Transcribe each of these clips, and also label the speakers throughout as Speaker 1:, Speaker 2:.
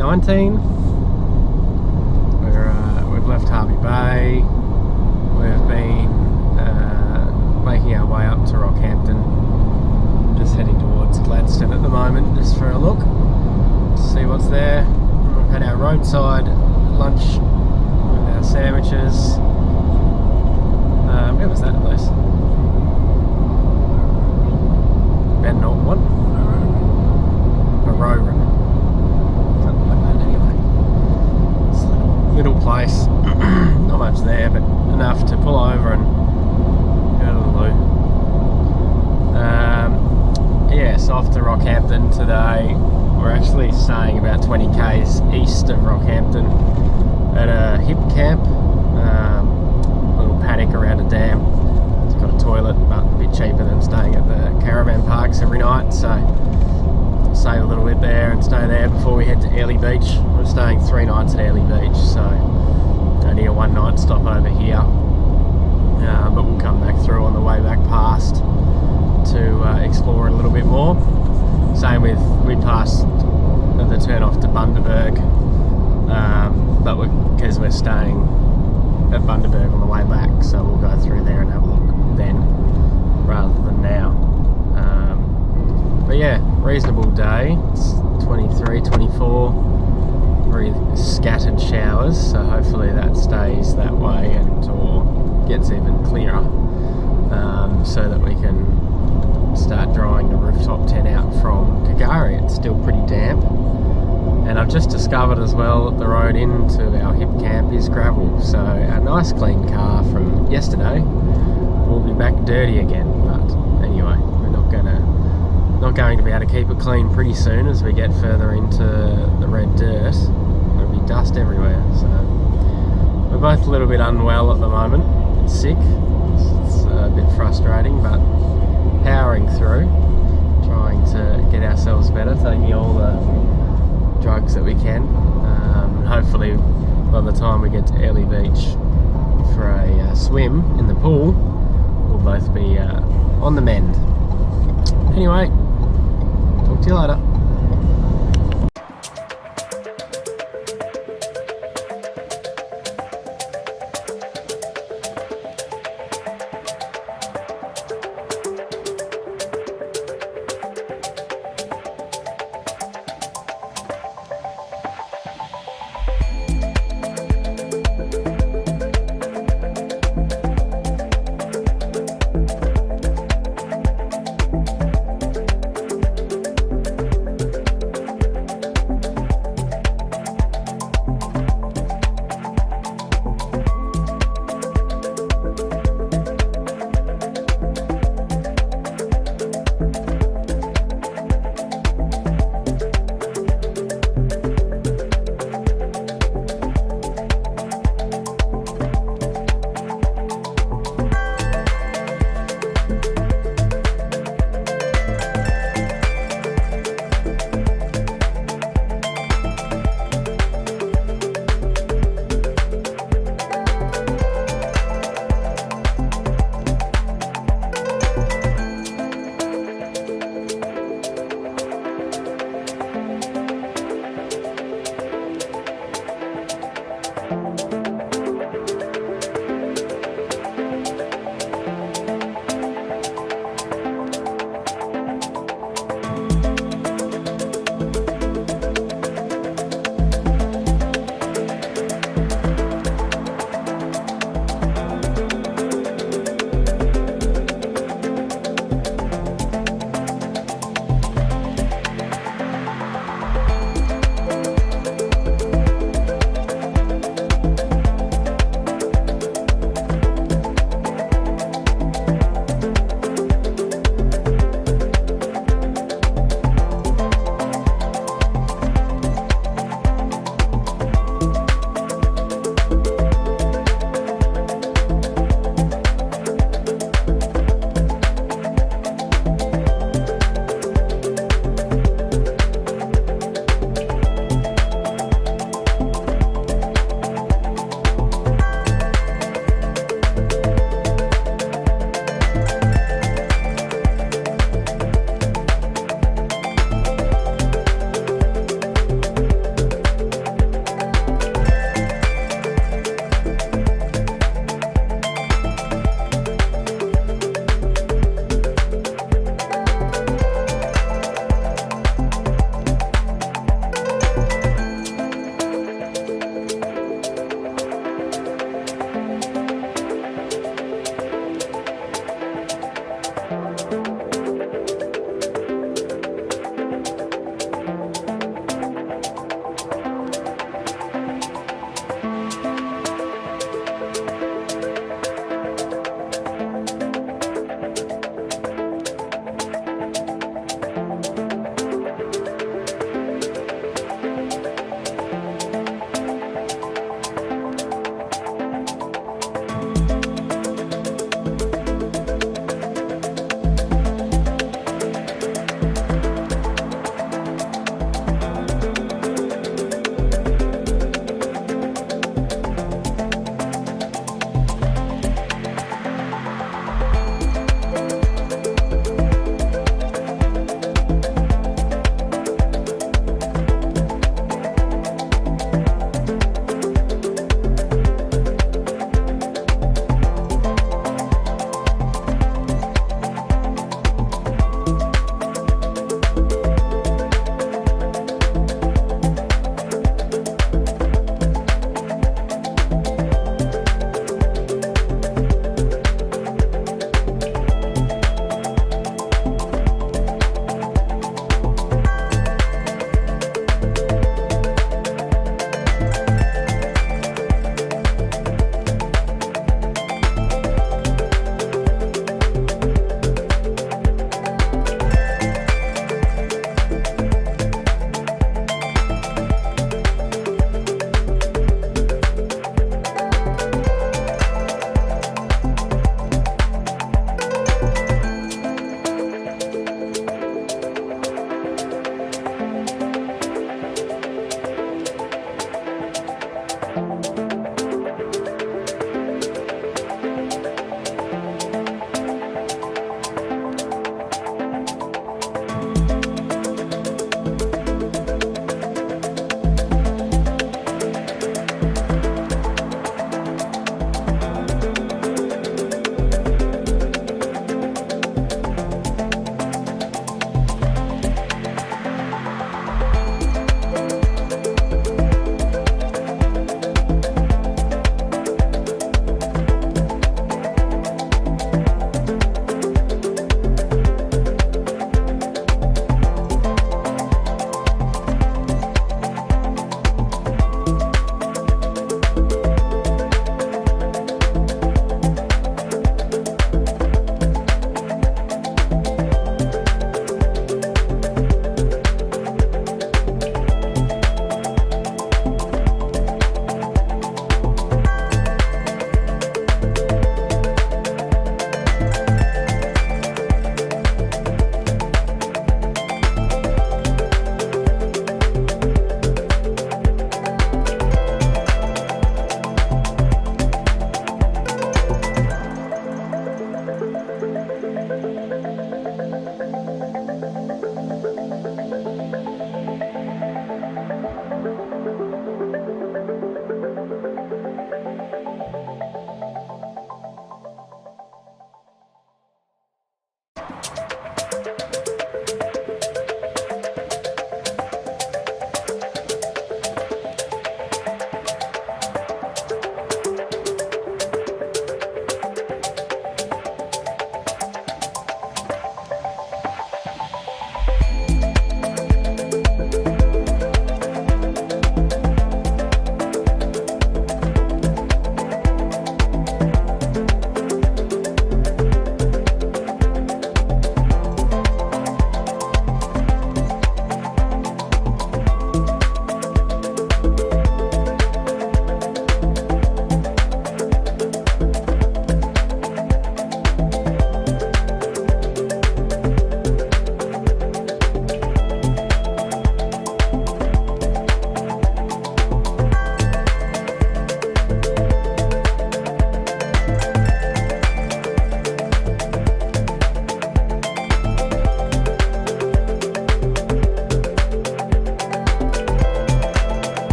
Speaker 1: 2019. We've left Hervey Bay. We've been making our way up to Rockhampton. Just heading towards Gladstone at the moment, just for a look, see what's there. We've had our roadside lunch with our sandwiches. Where was that place? Ben Norton one? Aroran. Something like that anyway. It's a little place. Not much there, but enough to pull over and go to the loo. Yes, off to Rockhampton today. We're actually staying about 20 k's east of Rockhampton at a Hipcamp, little paddock around a dam. It's got a toilet, but a bit cheaper than staying at the caravan parks every night, so save a little bit there and stay there before we head to Airlie Beach. We're staying 3 nights at Airlie Beach, so only a 1 night stop over here, but we'll come back through on the way back past to explore it a little bit more. Same with, we passed the turn off to Bundaberg, but because we're staying at Bundaberg on the way back, so we'll go through there and have a look then rather than now. But yeah, reasonable day. It's 23, 24, very scattered showers, so hopefully that stays that way and or gets even clearer, so that we can start drying the rooftop tent out from Kagari. It's still pretty damp, and I've just discovered as well that the road into our Hipcamp is gravel, so our nice clean car from yesterday will be back dirty again. But anyway, we're not going to be able to keep it clean pretty soon. As we get further into the red dirt, there'll be dust everywhere, so we're both a little bit unwell at the moment, sick. It's a bit frustrating, but powering through, trying to get ourselves better, taking all the drugs that we can. Hopefully by the time we get to Airlie Beach for a swim in the pool, we'll both be on the mend. Anyway, talk to you later.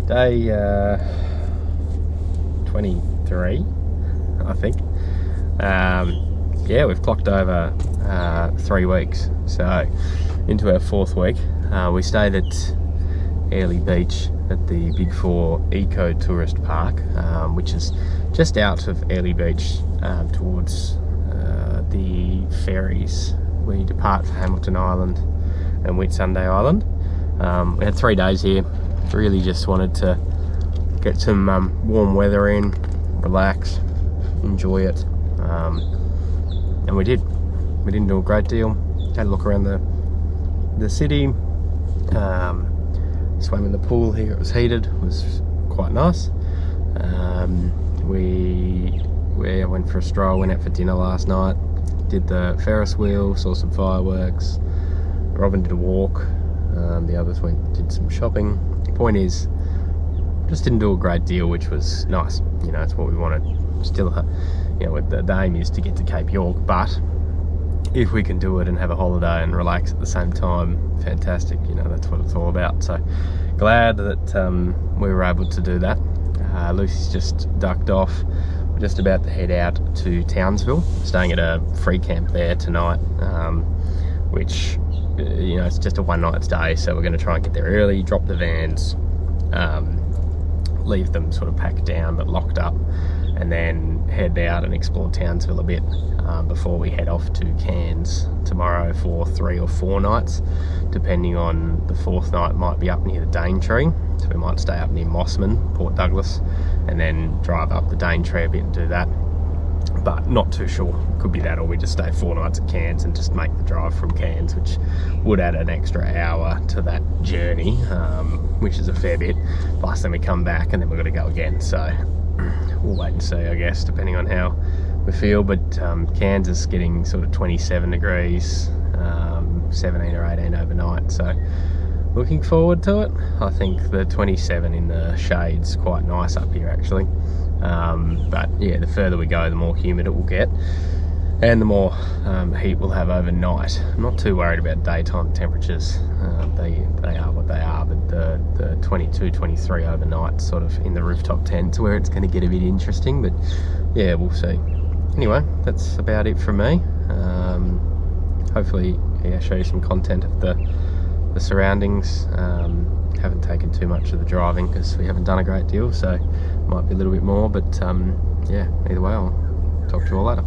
Speaker 1: Day 23, I think. Yeah, we've clocked over 3 weeks, so into our 4th week. We stayed at Airlie Beach at the Big 4 Eco Tourist Park, which is just out of Airlie Beach towards the ferries. We depart for Hamilton Island and Whitsunday Island. We had 3 days here. Really just wanted to get some warm weather in, relax, enjoy it, and we did. We didn't do a great deal. Had a look around the city, swam in the pool here. It was heated, it was quite nice. We went for a stroll, went out for dinner last night, did the Ferris wheel, saw some fireworks. Robin did a walk, the others did some shopping. Point is, just didn't do a great deal, which was nice. You know, it's what we wanted. Still, you know, the aim is to get to Cape York, but if we can do it and have a holiday and relax at the same time, fantastic. You know, that's what it's all about. So glad that we were able to do that. Lucy's just ducked off. We're just about to head out to Townsville, staying at a free camp there tonight, which, you know, it's just a 1-night stay, so we're going to try and get there early, drop the vans, leave them sort of packed down but locked up, and then head out and explore Townsville a bit before we head off to Cairns tomorrow for 3 or 4 nights, depending on the 4th night. Might be up near the Daintree, so we might stay up near Mossman, Port Douglas, and then drive up the Daintree a bit and do that. But not too sure. Could be that, or we just stay 4 nights at Cairns and just make the drive from Cairns, which would add an extra hour to that journey, which is a fair bit. Plus then we come back and then we've got to go again. So we'll wait and see, I guess, depending on how we feel. But Cairns is getting sort of 27 degrees, 17 or 18 overnight. So looking forward to it. I think the 27 in the shade's quite nice up here, actually. But yeah, the further we go, the more humid it will get, and the more heat we'll have overnight. I'm not too worried about daytime temperatures. They are what they are, but the 22, 23 overnight, sort of in the rooftop tents, where it's going to get a bit interesting. But yeah, we'll see. Anyway, that's about it from me. Hopefully, yeah, show you some content of the surroundings. Haven't taken too much of the driving because we haven't done a great deal, so might be a little bit more, but yeah, either way, I'll talk to you all later.